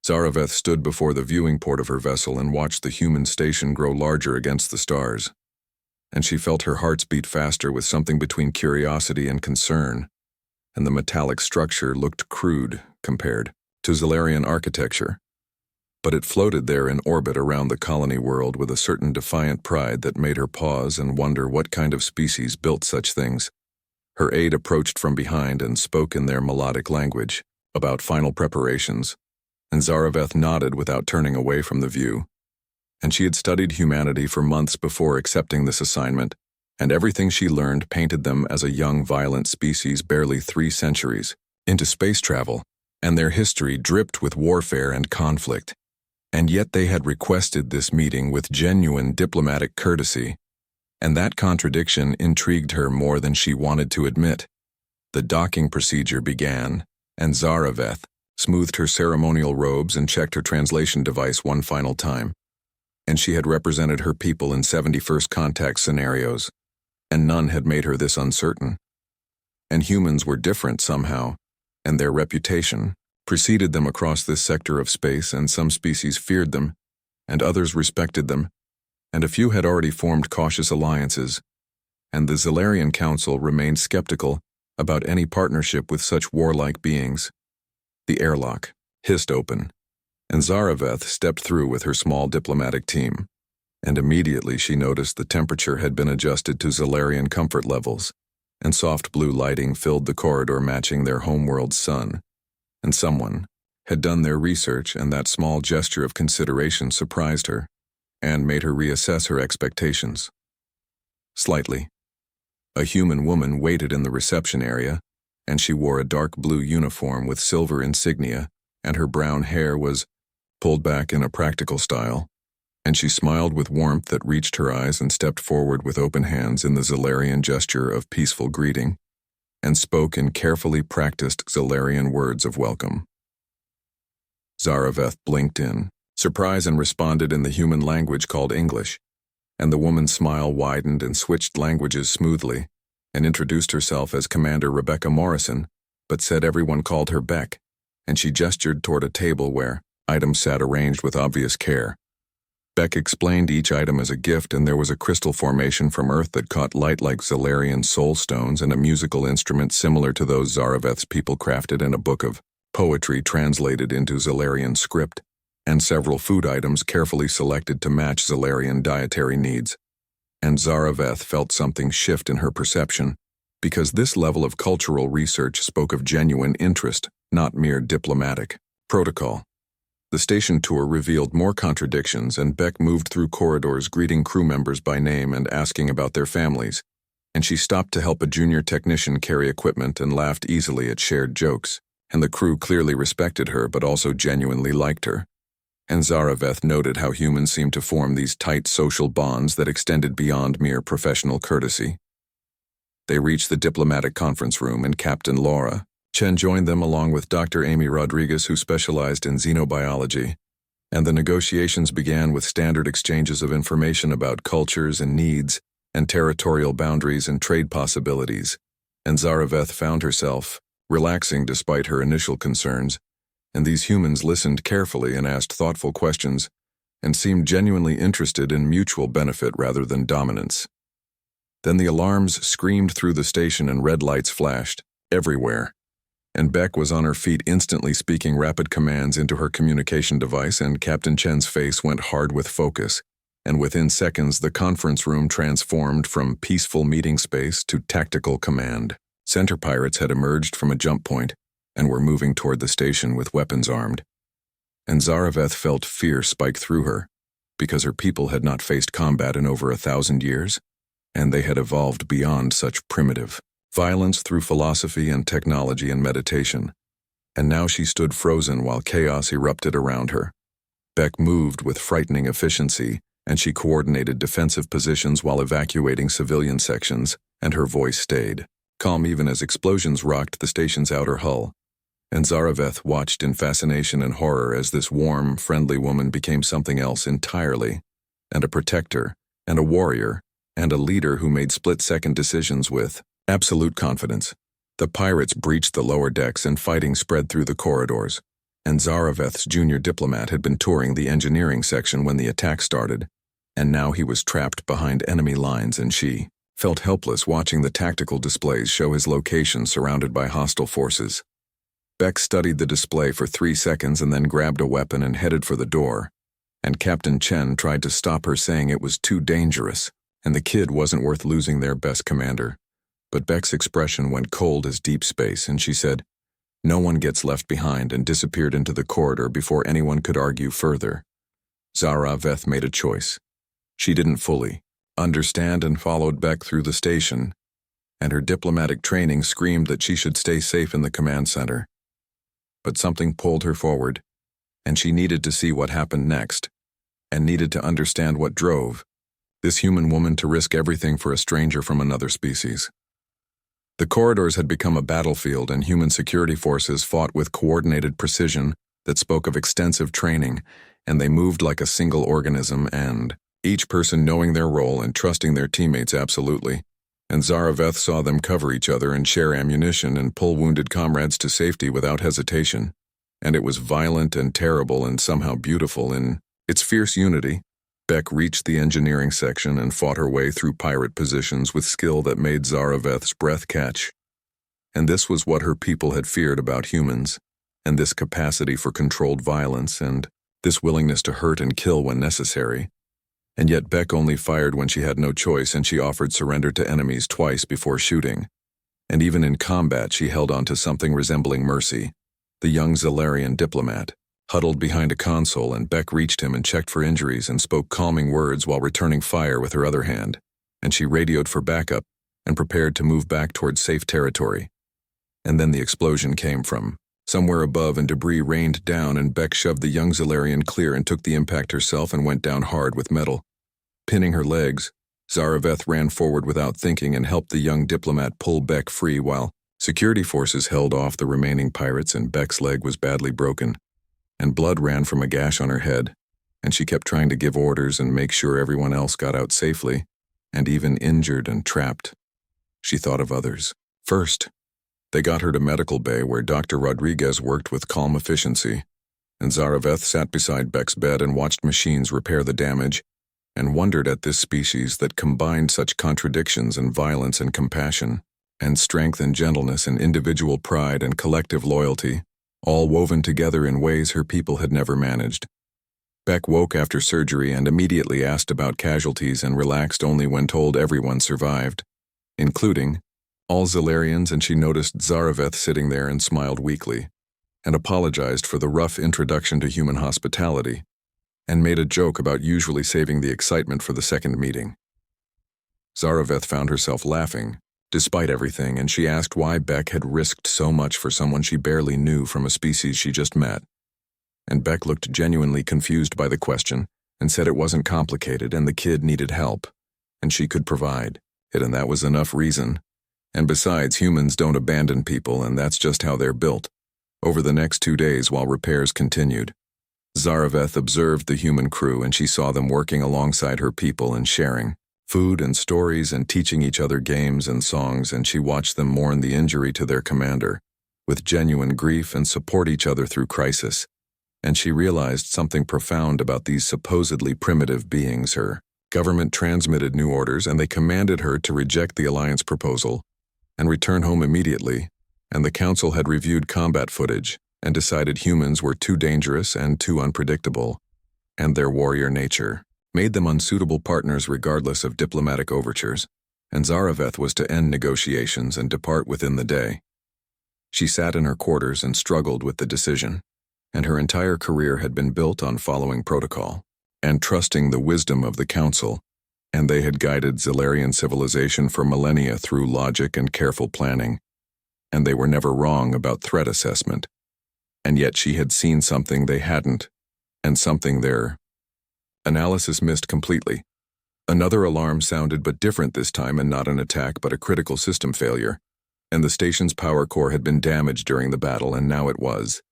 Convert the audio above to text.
Zaraveth stood before the viewing port of her vessel and watched the human station grow larger against the stars. And she felt her hearts beat faster with something between curiosity and concern, and the metallic structure looked crude compared to Zalarian architecture. But it floated there in orbit around the colony world with a certain defiant pride that made her pause and wonder what kind of species built such things. Her aide approached from behind and spoke in their melodic language about final preparations, and Zaraveth nodded without turning away from the view. And she had studied humanity for months before accepting this assignment, and everything she learned painted them as a young, violent species barely 3 centuries into space travel, and their history dripped with warfare and conflict. And yet they had requested this meeting with genuine diplomatic courtesy, and that contradiction intrigued her more than she wanted to admit. The docking procedure began, and Zaraveth smoothed her ceremonial robes and checked her translation device one final time. And she had represented her people in 71st contact scenarios, and none had made her this uncertain. And humans were different somehow, and their reputation preceded them across this sector of space, and some species feared them, and others respected them, and a few had already formed cautious alliances, and the Zalarian Council remained skeptical about any partnership with such warlike beings. The airlock hissed open, and Zaraveth stepped through with her small diplomatic team, and immediately she noticed the temperature had been adjusted to Zalarian comfort levels, and soft blue lighting filled the corridor matching their homeworld's sun. And someone had done their research, and that small gesture of consideration surprised her and made her reassess her expectations. Slightly. A human woman waited in the reception area, and she wore a dark blue uniform with silver insignia, and her brown hair was pulled back in a practical style, and she smiled with warmth that reached her eyes and stepped forward with open hands in the Zalarian gesture of peaceful greeting, and spoke in carefully practiced Zalarian words of welcome. Zaraveth blinked in surprise and responded in the human language called English, and the woman's smile widened and switched languages smoothly, and introduced herself as Commander Rebecca Morrison, but said everyone called her Beck, and she gestured toward a table where items sat arranged with obvious care. Beck explained each item as a gift, and there was a crystal formation from Earth that caught light like Zalarian soul stones, and a musical instrument similar to those Zaraveth's people crafted, and a book of poetry translated into Zalarian script, and several food items carefully selected to match Zalarian dietary needs. And Zaraveth felt something shift in her perception, because this level of cultural research spoke of genuine interest, not mere diplomatic protocol. The station tour revealed more contradictions, and Beck moved through corridors greeting crew members by name and asking about their families, and she stopped to help a junior technician carry equipment and laughed easily at shared jokes, and the crew clearly respected her but also genuinely liked her. And Zaraveth noted how humans seemed to form these tight social bonds that extended beyond mere professional courtesy. They reached the diplomatic conference room, and Captain Laura Chen joined them along with Dr. Amy Rodriguez, who specialized in xenobiology, and the negotiations began with standard exchanges of information about cultures and needs, and territorial boundaries and trade possibilities, and Zaraveth found herself relaxing despite her initial concerns, and these humans listened carefully and asked thoughtful questions, and seemed genuinely interested in mutual benefit rather than dominance. Then the alarms screamed through the station and red lights flashed everywhere, and Beck was on her feet instantly speaking rapid commands into her communication device, and Captain Chen's face went hard with focus, and within seconds the conference room transformed from peaceful meeting space to tactical command. Center pirates had emerged from a jump point and were moving toward the station with weapons armed. And Zaraveth felt fear spike through her, because her people had not faced combat in over 1,000 years, and they had evolved beyond such primitive violence through philosophy and technology and meditation. And now she stood frozen while chaos erupted around her. Beck moved with frightening efficiency, and she coordinated defensive positions while evacuating civilian sections, and her voice stayed calm even as explosions rocked the station's outer hull. And Zaraveth watched in fascination and horror as this warm, friendly woman became something else entirely, and a protector, and a warrior, and a leader who made split-second decisions with absolute confidence. The pirates breached the lower decks, and fighting spread through the corridors, and Zaraveth's junior diplomat had been touring the engineering section when the attack started, and now he was trapped behind enemy lines and she felt helpless watching the tactical displays show his location surrounded by hostile forces. Beck studied the display for 3 seconds and then grabbed a weapon and headed for the door, and Captain Chen tried to stop her saying it was too dangerous, and the kid wasn't worth losing their best commander. But Beck's expression went cold as deep space, and she said, "No one gets left behind," and disappeared into the corridor before anyone could argue further. Zaraveth made a choice. She didn't fully understand and followed Beck through the station, and her diplomatic training screamed that she should stay safe in the command center. But something pulled her forward, and she needed to see what happened next, and needed to understand what drove this human woman to risk everything for a stranger from another species. The corridors had become a battlefield, and human security forces fought with coordinated precision that spoke of extensive training, and they moved like a single organism, and each person knowing their role and trusting their teammates absolutely. And Zaraveth saw them cover each other and share ammunition and pull wounded comrades to safety without hesitation. And it was violent and terrible and somehow beautiful in its fierce unity. Beck reached the engineering section and fought her way through pirate positions with skill that made Zaraveth's breath catch. And this was what her people had feared about humans, and this capacity for controlled violence, and this willingness to hurt and kill when necessary. And yet Beck only fired when she had no choice, and she offered surrender to enemies twice before shooting. And even in combat she held on to something resembling mercy. The young Zalarian diplomat huddled behind a console, and Beck reached him and checked for injuries and spoke calming words while returning fire with her other hand, and she radioed for backup and prepared to move back towards safe territory. And then the explosion came from somewhere above, and debris rained down, and Beck shoved the young Zalarian clear and took the impact herself and went down hard with metal. Pinning her legs, Zaraveth ran forward without thinking and helped the young diplomat pull Beck free while security forces held off the remaining pirates, and Beck's leg was badly broken, and blood ran from a gash on her head, and she kept trying to give orders and make sure everyone else got out safely, and even injured and trapped. She thought of others. First, they got her to medical bay where Dr. Rodriguez worked with calm efficiency, and Zaraveth sat beside Beck's bed and watched machines repair the damage, and wondered at this species that combined such contradictions and violence and compassion, and strength and gentleness and individual pride and collective loyalty, all woven together in ways her people had never managed. Beck woke after surgery and immediately asked about casualties and relaxed only when told everyone survived, including all Zalarians, and she noticed Zaraveth sitting there and smiled weakly, and apologized for the rough introduction to human hospitality, and made a joke about usually saving the excitement for the second meeting. Zaraveth found herself laughing, despite everything, and she asked why Beck had risked so much for someone she barely knew from a species she just met. And Beck looked genuinely confused by the question and said it wasn't complicated and the kid needed help, and she could provide it, and that was enough reason. And besides, humans don't abandon people, and that's just how they're built. Over the next 2 days while repairs continued, Zaraveth observed the human crew, and she saw them working alongside her people and sharing food and stories and teaching each other games and songs, and she watched them mourn the injury to their commander with genuine grief and support each other through crisis. And she realized something profound about these supposedly primitive beings. Her government transmitted new orders, and they commanded her to reject the alliance proposal and return home immediately, and the council had reviewed combat footage and decided humans were too dangerous and too unpredictable, and their warrior nature made them unsuitable partners regardless of diplomatic overtures, and Zaraveth was to end negotiations and depart within the day. She sat in her quarters and struggled with the decision, and her entire career had been built on following protocol and trusting the wisdom of the council, and they had guided Zalarian civilization for millennia through logic and careful planning, and they were never wrong about threat assessment. And yet she had seen something they hadn't, and something their analysis missed completely. Another alarm sounded, but different this time, and not an attack but a critical system failure, and the station's power core had been damaged during the battle, and now it was